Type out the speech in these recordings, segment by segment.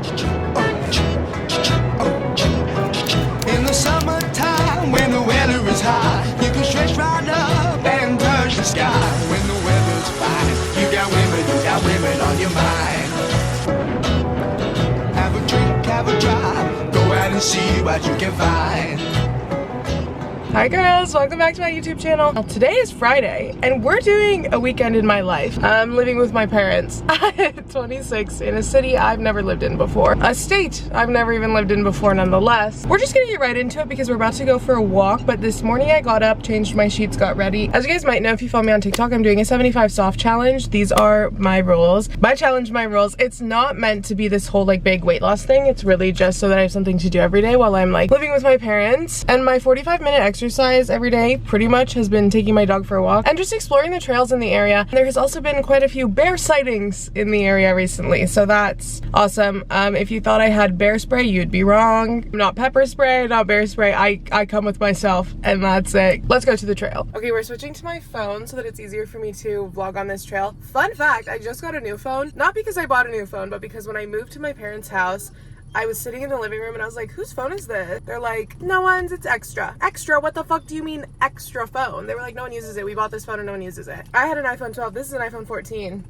In the summertime, when the weather is hot, you can stretch right up and touch the sky. When the weather's fine, you got women on your mind. Have a drink, have a drive, go out and see what you can find. Hi girls, welcome back to my YouTube channel. Today is Friday and we're doing a weekend in my life. I'm living with my parents at 26 in a city I've never lived in before. A state I've never even lived in before nonetheless. We're just gonna get right into it because we're about to go for a walk, but this morning I got up, changed my sheets, got ready. As you guys might know if you follow me on TikTok, I'm doing a 75 soft challenge. These are my rules. My challenge, my rules. It's not meant to be this whole like big weight loss thing. It's really just so that I have something to do every day while I'm like living with my parents. And my 45-minute exercise every day pretty much has been taking my dog for a walk and just exploring the trails in the area. There has also been quite a few bear sightings in the area recently, so that's awesome. If you thought I had bear spray, you'd be wrong. Not pepper spray, not bear spray. I come with myself and that's it. Let's go to the trail. Okay, we're switching to my phone so that it's easier for me to vlog on this trail. Fun fact, I just got a new phone. Not because I bought a new phone, but because when I moved to my parents' house, I was sitting in the living room and I was like, whose phone is this? They're like, no one's, it's extra. Extra? What the fuck do you mean extra phone? They were like, no one uses it. We bought this phone and no one uses it. I had an iPhone 12. This is an iPhone 14.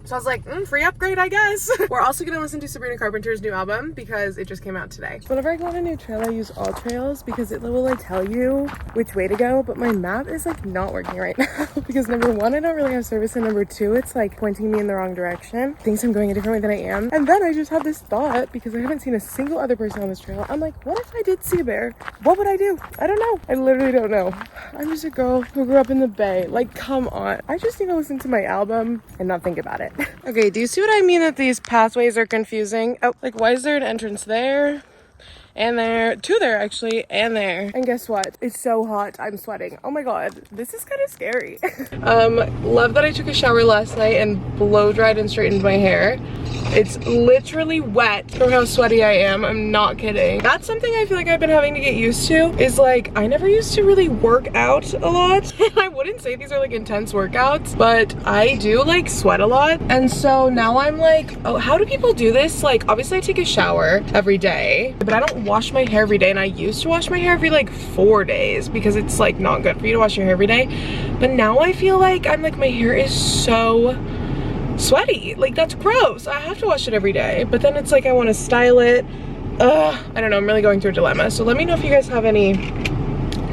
So I was like, free upgrade, I guess. We're also gonna listen to Sabrina Carpenter's new album because it just came out today. Whenever I go on a new trail, I use All Trails because it will like tell you which way to go, but my map is like not working right now because number one, I don't really have service, and number two, it's like pointing me in the wrong direction. Thinks I'm going a different way than I am. And then I just have this thought because I haven't seen a single other person on this trail. I'm like, what if I did see a bear? What would I do? I don't know. I literally don't know. I'm just a girl who grew up in the Bay. Like, come on. I just need to listen to my album and not think about it. Okay, do you see what I mean that these pathways are confusing? Oh, like why is there an entrance there? And there, two there actually, and there. And guess what? It's so hot, I'm sweating. Oh my god, this is kind of scary. Love that I took a shower last night and blow dried and straightened my hair. It's literally wet from how sweaty I am. I'm not kidding. That's something I feel like I've been having to get used to, is like, I never used to really work out a lot. I wouldn't say these are like intense workouts, but I do like sweat a lot. And so now I'm like, oh, how do people do this? Like, obviously I take a shower every day, but I don't wash my hair every day. And I used to wash my hair every like 4 days because it's like not good for you to wash your hair every day. But now I feel like I'm like, my hair is so sweaty. Like, that's gross. I have to wash it every day, but then it's like I want to style it. I don't know, I'm really going through a dilemma. So let me know if you guys have any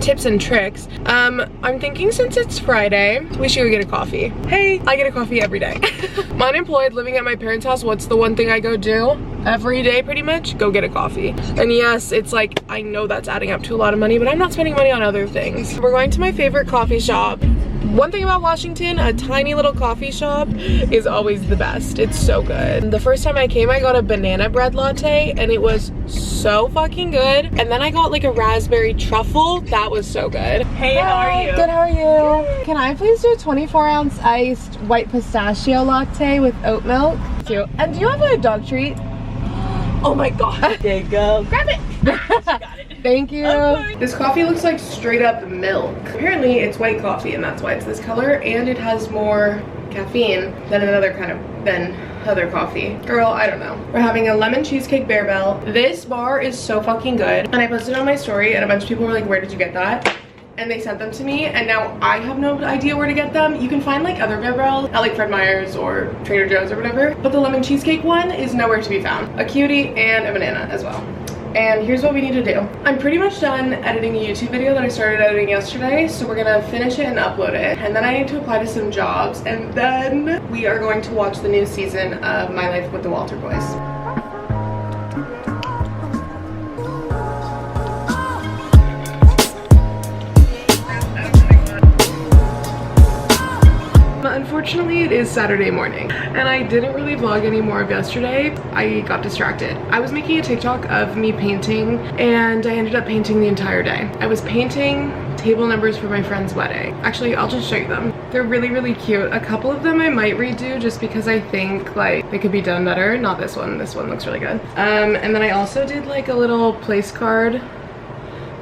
tips and tricks. I'm thinking since it's Friday, we should go get a coffee. Hey, I get a coffee every day. I'm unemployed, living at my parents' house. What's the one thing I go do every day pretty much? Go get a coffee. And yes, it's like, I know that's adding up to a lot of money, but I'm not spending money on other things. We're going to my favorite coffee shop. One thing about Washington, a tiny little coffee shop is always the best. It's so good. The first time I came, I got a banana bread latte and it was so fucking good. And then I got like a raspberry truffle. That was so good. Hey, how are you? Good, how are you? Can I please do a 24-ounce iced white pistachio latte with oat milk? Thank you. And do you have a dog treat? Oh my god. There you go. Grab it. Got it. Thank you. This coffee looks like straight up milk. Apparently it's white coffee and that's why it's this color, and it has more caffeine than other coffee. Girl, I don't know. We're having a lemon cheesecake Bear Bell. This bar is so fucking good. And I posted on my story and a bunch of people were like, where did you get that? And they sent them to me, and now I have no idea where to get them. You can find like other Bear Bells at like Fred Meyer's or Trader Joe's or whatever, but the lemon cheesecake one is nowhere to be found. A cutie and a banana as well. And here's what we need to do. I'm pretty much done editing a YouTube video that I started editing yesterday, so we're gonna finish it and upload it. And then I need to apply to some jobs, and then we are going to watch the new season of My Life with the Walter Boys. Unfortunately, it is Saturday morning and I didn't really vlog any more of yesterday. I got distracted. I was making a TikTok of me painting and I ended up painting the entire day. I was painting table numbers for my friend's wedding. Actually, I'll just show you them. They're really, really cute. A couple of them I might redo just because I think like they could be done better. Not this one. This one looks really good. And then I also did like a little place card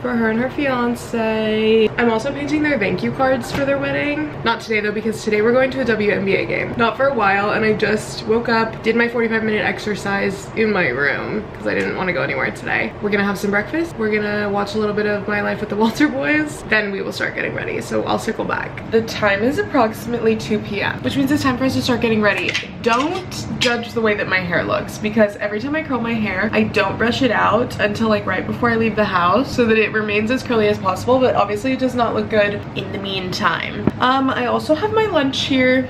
for her and her fiance. I'm also painting their thank you cards for their wedding. Not today though, because today we're going to a WNBA game. Not for a while, and I just woke up, did my 45-minute exercise in my room because I didn't want to go anywhere today. We're gonna have some breakfast. We're gonna watch a little bit of My Life with the Walter Boys. Then we will start getting ready, so I'll circle back. The time is approximately 2 p.m., which means it's time for us to start getting ready. Don't judge the way that my hair looks, because every time I curl my hair, I don't brush it out until like right before I leave the house so that it remains as curly as possible, but obviously it does not look good in the meantime. I also have my lunch here.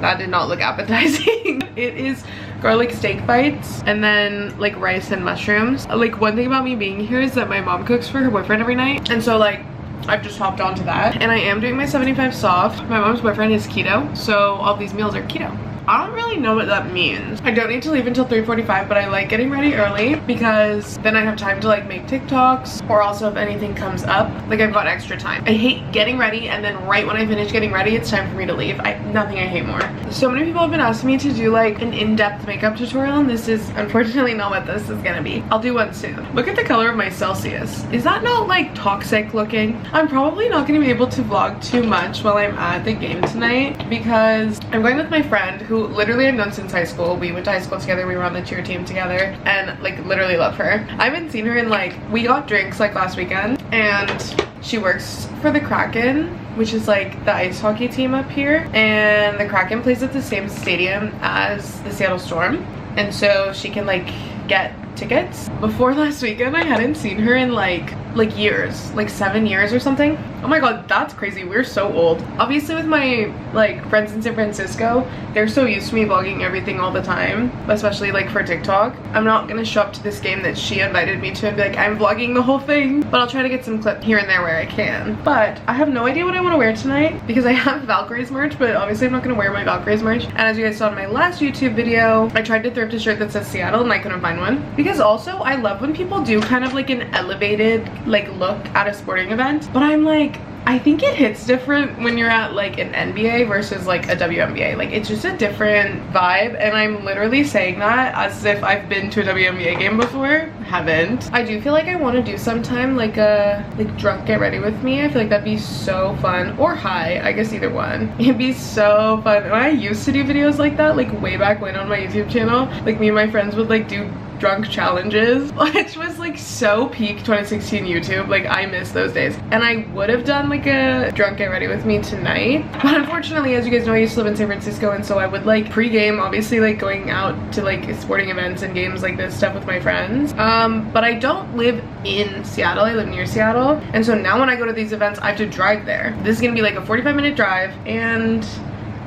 That did not look appetizing. It is garlic steak bites and then like rice and mushrooms. Like, one thing about me being here is that my mom cooks for her boyfriend every night, and so like I've just hopped onto that, and I am doing my 75 soft. My mom's boyfriend is keto, so all these meals are keto. I don't really know what that means. I don't need to leave until 3:45, but I like getting ready early because then I have time to like make TikToks, or also if anything comes up, like I've got extra time. I hate getting ready and then right when I finish getting ready, it's time for me to leave. Nothing I hate more. So many people have been asking me to do like an in-depth makeup tutorial, and this is unfortunately not what this is gonna be. I'll do one soon. Look at the color of my Celsius. Is that not like toxic looking? I'm probably not gonna be able to vlog too much while I'm at the game tonight because I'm going with my friend who literally I've known since high school. We went to high school together, we were on the cheer team together, and like literally love her. I haven't seen her in like, we got drinks like last weekend, and she works for the Kraken, which is like the ice hockey team up here, and the Kraken plays at the same stadium as the Seattle Storm, and so she can like get tickets. Before last weekend I hadn't seen her in like years, like 7 years or something. Oh my god, that's crazy. We're so old. Obviously with my like friends in San Francisco, they're so used to me vlogging everything all the time, especially like for TikTok. I'm not gonna show up to this game that she invited me to and be like, I'm vlogging the whole thing, but I'll try to get some clips here and there where I can. But I have no idea what I want to wear tonight because I have Valkyrie's merch, but obviously I'm not gonna wear my Valkyrie's merch. And as you guys saw in my last YouTube video, I tried to thrift a shirt that says Seattle and I couldn't find one. Because also I love when people do kind of like an elevated like look at a sporting event, but I'm like, I think it hits different when you're at like an NBA versus like a WNBA. Like, it's just a different vibe, and I'm literally saying that as if I've been to a WNBA game before. Haven't. I do feel like I want to do sometime like a drunk get ready with me. I feel like that'd be so fun, or high, I guess either one. It'd be so fun. When I used to do videos like that, like way back when on my YouTube channel, like me and my friends would like do drunk challenges, which was like so peak 2016 YouTube. Like, I miss those days, and I would have done like a drunk get ready with me tonight, but unfortunately, as you guys know, I used to live in San Francisco, and so I would like pre-game, obviously like going out to like sporting events and games like this stuff with my friends, but I don't live in Seattle. I live near Seattle, and so now when I go to these events, I have to drive there. This is gonna be like a 45-minute drive and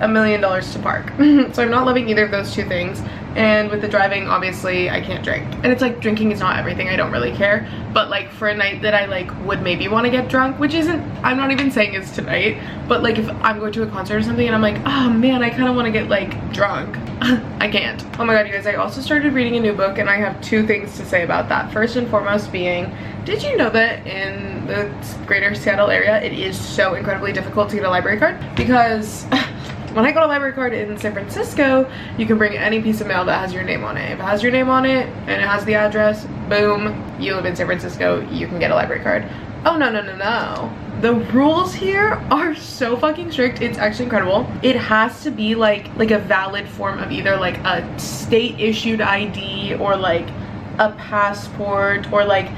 $1 million to park. So I'm not loving either of those two things. And with the driving, obviously I can't drink, and it's like, drinking is not everything. I don't really care, but like for a night that I like would maybe want to get drunk, which isn't, I'm not even saying it's tonight, but like if I'm going to a concert or something and I'm like, oh man, I kind of want to get like drunk, I can't. Oh my god, you guys, I also started reading a new book, and I have two things to say about that. First and foremost being, did you know that in the greater Seattle area it is so incredibly difficult to get a library card? Because when I got a library card in San Francisco, you can bring any piece of mail that has your name on it. If it has your name on it and it has the address, boom, you live in San Francisco, you can get a library card. Oh no, no, no, no. The rules here are so fucking strict. It's actually incredible. It has to be like a valid form of either like a state issued ID or like a passport or like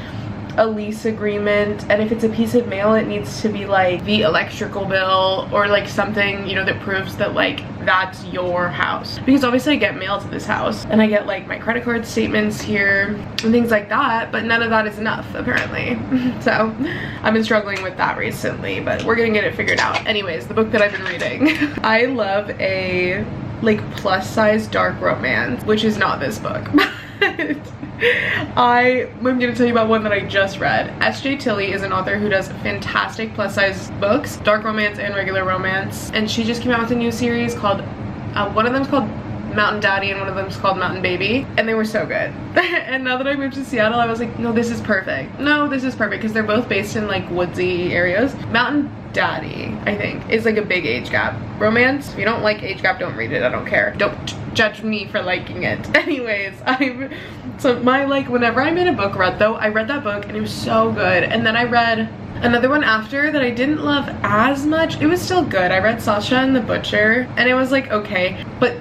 a lease agreement, and if it's a piece of mail, it needs to be like the electrical bill or like something, you know, that proves that like that's your house. Because obviously I get mail to this house, and I get like my credit card statements here and things like that, but none of that is enough apparently. So I've been struggling with that recently, but we're gonna get it figured out. Anyways, the book that I've been reading, I love a like plus size dark romance, which is not this book. I'm gonna tell you about one that I just read. S.J. Tilley is an author who does fantastic plus size books, dark romance and regular romance, and she just came out with a new series called, one of them's called Mountain Daddy and one of them's called Mountain Baby, and they were so good. And now that I moved to Seattle, I was like, no, this is perfect. No, this is perfect, because they're both based in like woodsy areas. Mountain Daddy, I think, is like a big age gap romance. If you don't like age gap, don't read it. I don't care. Don't judge me for liking it. Anyways, so my, like, whenever I'm in a book rut though, I read that book and it was so good. And then I read another one after that I didn't love as much. It was still good. I read Sasha and the Butcher and it was like okay, but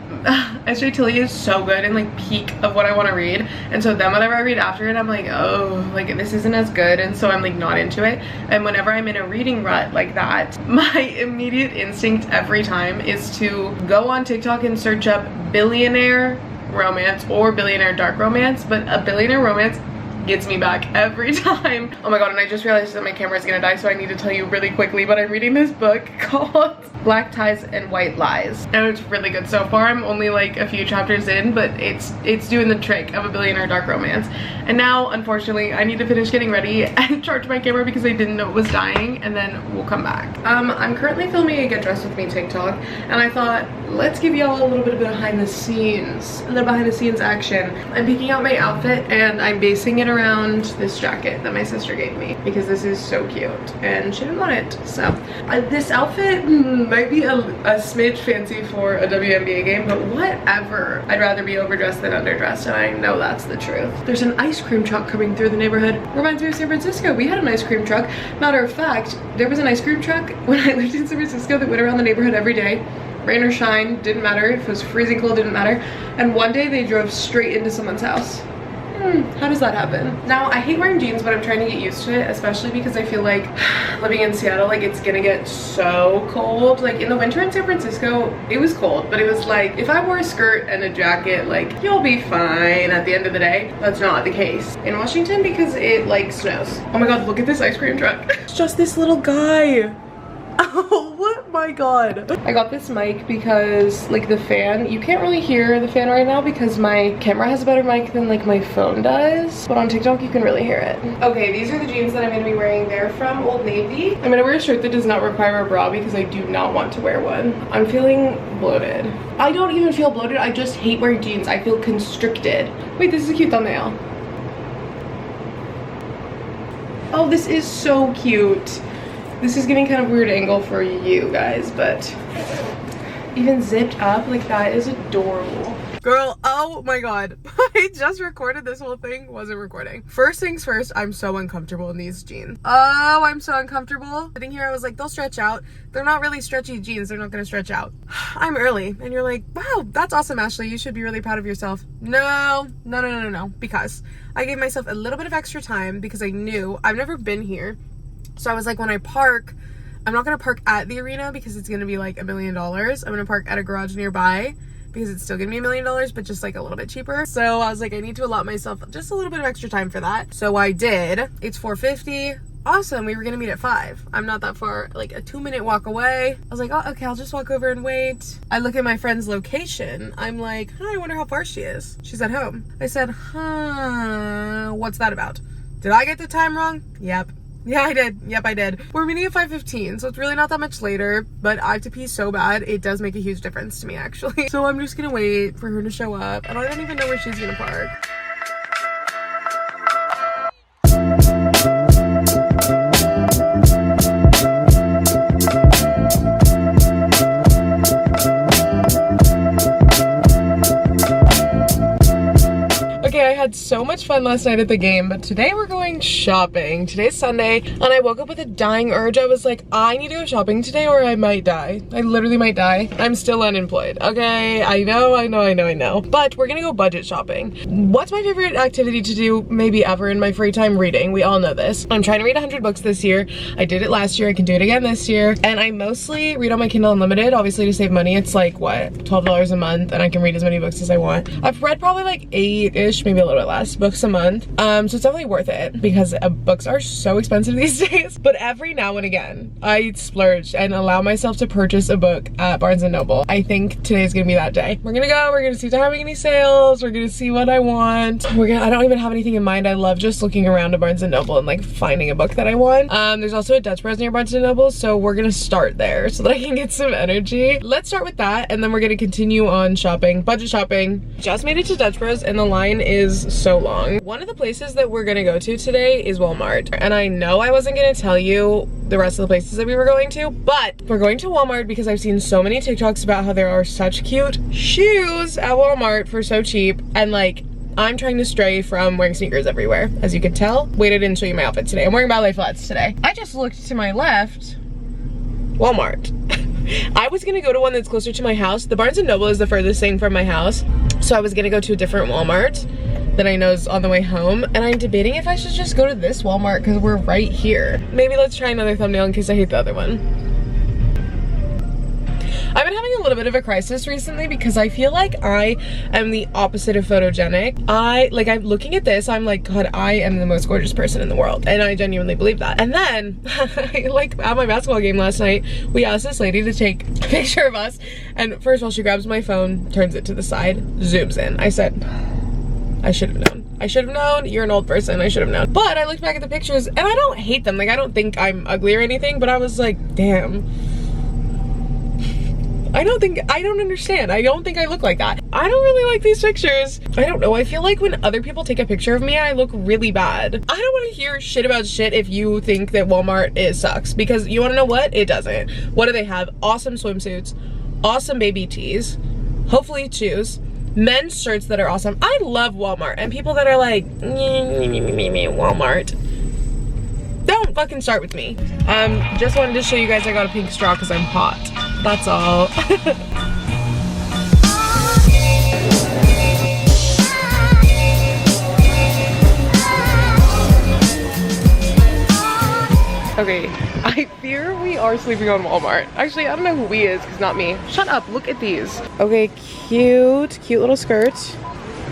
ashynicole is so good and like peak of what I want to read, and so then whenever I read after it I'm like, oh, like this isn't as good, and so I'm like not into it. And whenever I'm in a reading rut like that, my immediate instinct every time is to go on TikTok and search up billionaire romance or billionaire dark romance, but a billionaire romance gets me back every time. Oh my god, and I just realized that my camera is gonna die, so I need to tell you really quickly, but I'm reading this book called Black Ties and White Lies, and it's really good so far. I'm only like a few chapters in, but it's doing the trick of a billionaire dark romance. And now, unfortunately, I need to finish getting ready and charge my camera because I didn't know it was dying, and then we'll come back. I'm currently filming a Get Dressed With Me TikTok, and I thought, let's give y'all a little bit of behind the scenes action. I'm picking out my outfit, and I'm basing it around this jacket that my sister gave me because this is so cute and she didn't want it. So this outfit might be a smidge fancy for a WNBA game, but whatever. I'd rather be overdressed than underdressed, and I know that's the truth. There's an ice cream truck coming through the neighborhood. Reminds me of San Francisco. We had an ice cream truck. Matter of fact, there was an ice cream truck when I lived in San Francisco that went around the neighborhood every day. Rain or shine, didn't matter. If it was freezing cold, didn't matter. And one day they drove straight into someone's house. How does that happen? Now, I hate wearing jeans, but I'm trying to get used to it, especially because I feel like living in Seattle, like it's gonna get so cold. Like in the winter in San Francisco, it was cold, but it was like, if I wore a skirt and a jacket, like you'll be fine at the end of the day. That's not the case in Washington because it like snows. Oh my god, look at this ice cream truck. It's just this little guy. Oh my god. I got this mic because like the fan, you can't really hear the fan right now because my camera has a better mic than like my phone does, but on TikTok you can really hear it. Okay, these are the jeans that I'm gonna be wearing. They're from Old Navy. I'm gonna wear a shirt that does not require a bra because I do not want to wear one. I'm feeling bloated. I don't even feel bloated, I just hate wearing jeans. I feel constricted. Wait, this is a cute thumbnail. Oh, this is so cute. This is giving kind of weird angle for you guys, but even zipped up like that is adorable. Girl, oh my god. I just recorded this whole thing, wasn't recording. First things first, I'm so uncomfortable in these jeans. Oh, I'm so uncomfortable. Sitting here, I was like, they'll stretch out. They're not really stretchy jeans, they're not gonna stretch out. I'm early, and you're like, wow, that's awesome, Ashley. You should be really proud of yourself. No, because I gave myself a little bit of extra time because I knew I've never been here. So I was like, when I park, I'm not gonna park at the arena because it's gonna be like $1 million. I'm gonna park at a garage nearby because it's still gonna be $1 million, but just like a little bit cheaper. So I was like, I need to allot myself just a little bit of extra time for that. So I did. It's 4:50. Awesome, we were gonna meet at 5. I'm not that far, like a 2-minute walk away. I was like, oh, okay, I'll just walk over and wait. I look at my friend's location. I'm like, I wonder how far she is. She's at home. I said, what's that about? Did I get the time wrong? Yep. Yeah, I did. Yep, I did. We're meeting at 5:15, so it's really not that much later, but I have to pee so bad, it does make a huge difference to me, actually. So I'm just gonna wait for her to show up, and I don't even know where she's gonna park. I had so much fun last night at the game, but today we're going shopping. Today's Sunday, and I woke up with a dying urge. I was like, I need to go shopping today or I might die. I literally might die. I'm still unemployed. Okay, I know. But we're gonna go budget shopping. What's my favorite activity to do maybe ever in my free time? Reading. We all know this. I'm trying to read 100 books this year. I did it last year. I can do it again this year. And I mostly read on my Kindle Unlimited, obviously to save money. It's like, what, $12 a month, and I can read as many books as I want. I've read probably like 8-ish, maybe a little bit less books a month, so it's definitely worth it because books are so expensive these days. But every now and again I splurge and allow myself to purchase a book at Barnes & Noble. I think today's gonna be that day. We're gonna go, we're gonna see if they're having any sales, we're gonna see what I want. I don't even have anything in mind. I love just looking around at Barnes & Noble and like finding a book that I want. There's also a Dutch Bros near Barnes & Noble, so we're gonna start there so that I can get some energy. Let's start with that, and then we're gonna continue on shopping, budget shopping. Just made it to Dutch Bros and the line is so long. One of the places that we're gonna go to today is Walmart. And I know I wasn't gonna tell you the rest of the places that we were going to, but we're going to Walmart because I've seen so many TikToks about how there are such cute shoes at Walmart for so cheap. And like, I'm trying to stray from wearing sneakers everywhere, as you can tell. Wait, I didn't show you my outfit today. I'm wearing ballet flats today. I just looked to my left, Walmart. I was gonna go to one that's closer to my house. The Barnes & Noble is the furthest thing from my house. So I was gonna go to a different Walmart that I know is on the way home. And I'm debating if I should just go to this Walmart because we're right here. Maybe let's try another thumbnail in case I hate the other one. I've been having a little bit of a crisis recently because I feel like I am the opposite of photogenic. I'm looking at this, I'm like, God, I am the most gorgeous person in the world. And I genuinely believe that. And then, like at my basketball game last night, we asked this lady to take a picture of us. And first of all, she grabs my phone, turns it to the side, zooms in. I said, I should have known. I should have known. You're an old person. I should have known. But I looked back at the pictures and I don't hate them. Like, I don't think I'm ugly or anything, but I was like, damn. I don't understand. I don't think I look like that. I don't really like these pictures. I don't know. I feel like when other people take a picture of me, I look really bad. I don't want to hear shit about shit if you think that Walmart sucks, because you want to know what? It doesn't. What do they have? Awesome swimsuits, awesome baby tees, hopefully shoes, men's shirts that are awesome. I love Walmart, and people that are like, Walmart, don't fucking start with me. Just wanted to show you guys I got a pink straw because I'm hot. That's all. Okay, I fear we are sleeping on Walmart. Actually, I don't know who we is, because not me. Shut up, look at these. Okay, cute little skirt.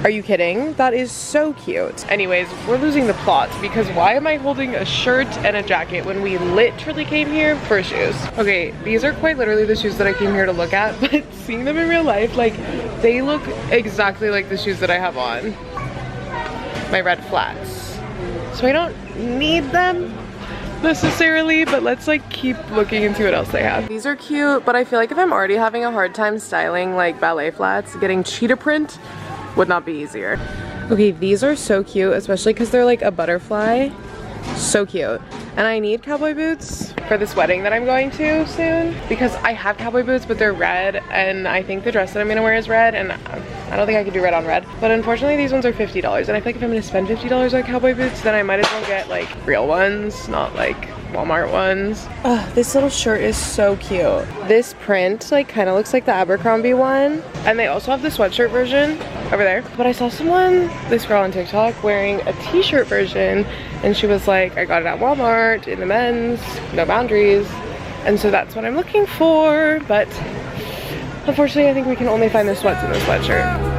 Are you kidding? That is so cute. Anyways, we're losing the plot because why am I holding a shirt and a jacket when we literally came here for shoes? Okay, these are quite literally the shoes that I came here to look at, but seeing them in real life, like, they look exactly like the shoes that I have on. My red flats. So I don't need them necessarily, but let's like keep looking and see what else they have. These are cute, but I feel like if I'm already having a hard time styling like ballet flats, getting cheetah print would not be easier. Okay, these are so cute, especially because they're like a butterfly. So cute. And I need cowboy boots for this wedding that I'm going to soon, because I have cowboy boots, but they're red, and I think the dress that I'm gonna wear is red, and I don't think I could do red on red. But unfortunately, these ones are $50, and I feel like if I'm gonna spend $50 on cowboy boots, then I might as well get like real ones, not like Walmart ones. Oh, this little shirt is so cute. This print like kind of looks like the Abercrombie one, and they also have the sweatshirt version over there. But I saw this girl on TikTok wearing a t-shirt version, and she was like, I got it at Walmart in the men's, no boundaries. And so that's what I'm looking for, but unfortunately I think we can only find the sweats in the sweatshirt.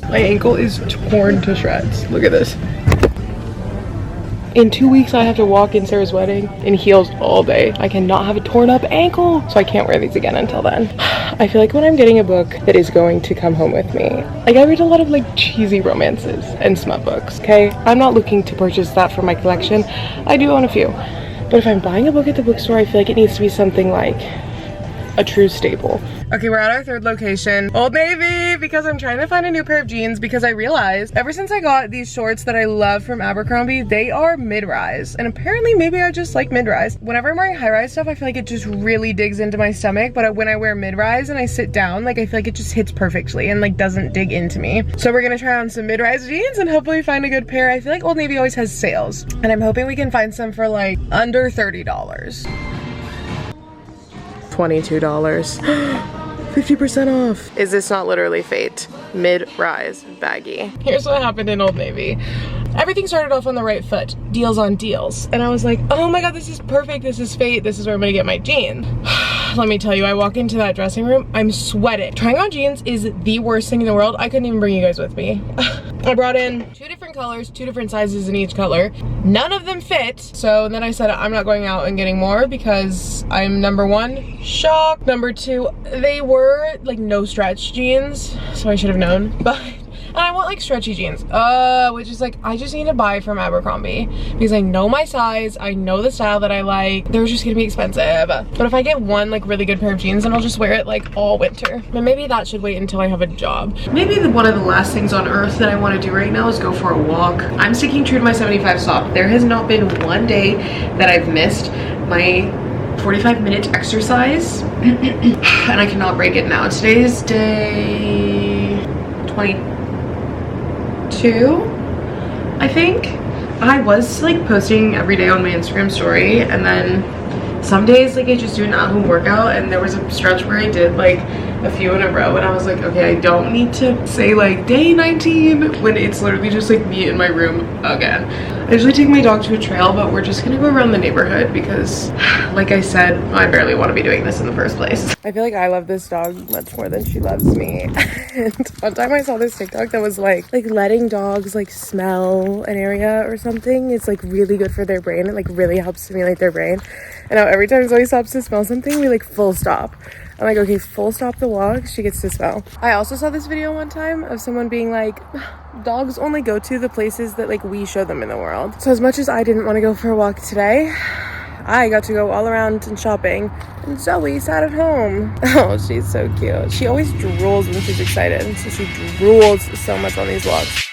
My ankle is torn to shreds. Look at this. In 2 weeks, I have to walk in Sarah's wedding in heels all day. I cannot have a torn up ankle, so I can't wear these again until then. I feel like when I'm getting a book that is going to come home with me, like I read a lot of like cheesy romances and smut books, okay? I'm not looking to purchase that for my collection. I do own a few. But if I'm buying a book at the bookstore, I feel like it needs to be something like a true staple. Okay, we're at our third location, Old Navy, because I'm trying to find a new pair of jeans, because I realized ever since I got these shorts that I love from Abercrombie, they are mid-rise, and apparently maybe I just like mid-rise. Whenever I'm wearing high-rise stuff, I feel like it just really digs into my stomach, but when I wear mid-rise and I sit down, like I feel like it just hits perfectly and like doesn't dig into me. So we're gonna try on some mid-rise jeans and hopefully find a good pair. I feel like Old Navy always has sales, and I'm hoping we can find some for like under $30. $22. 50% off. Is this not literally fate? Mid-rise baggy. Here's what happened in Old Navy. Everything started off on the right foot. Deals on deals. And I was like, oh my God, this is perfect. This is fate. This is where I'm gonna get my jeans. Let me tell you, I walk into that dressing room, I'm sweating. Trying on jeans is the worst thing in the world. I couldn't even bring you guys with me. I brought in 2 different colors, 2 different sizes in each color. None of them fit. So then I said, I'm not going out and getting more because I'm, number 1, shocked. Number 2, they were like no stretch jeans, so I should have known. But And I want like stretchy jeans, which is like, I just need to buy from Abercrombie because I know my size, I know the style that I like. They're just gonna be expensive. But if I get one like really good pair of jeans, then I'll just wear it like all winter. But maybe that should wait until I have a job. Maybe one of the last things on earth that I want to do right now is go for a walk. I'm sticking true to my 75 stop. There has not been one day that I've missed my 45-minute exercise and I cannot break it now. Today's day 22, I think. I was like posting every day on my Instagram story, and then some days like I just do an at-home workout, and there was a stretch where I did like a few in a row and I was like, okay, I don't need to say like day 19 when it's literally just like me in my room again. I usually take my dog to a trail, but we're just gonna go around the neighborhood because like I said, I barely want to be doing this in the first place. I feel like I love this dog much more than she loves me. And one time I saw this TikTok that was like letting dogs like smell an area or something is like really good for their brain. It like really helps stimulate their brain. And now every time Zoe stops to smell something, we like full stop. I'm like, okay, full stop the walk, she gets to smell. I also saw this video one time of someone being like, dogs only go to the places that like we show them in the world. So as much as I didn't want to go for a walk today, I got to go all around and shopping, and Zoe sat at home. Oh, she's so cute. She always drools when she's excited, so she drools so much on these walks.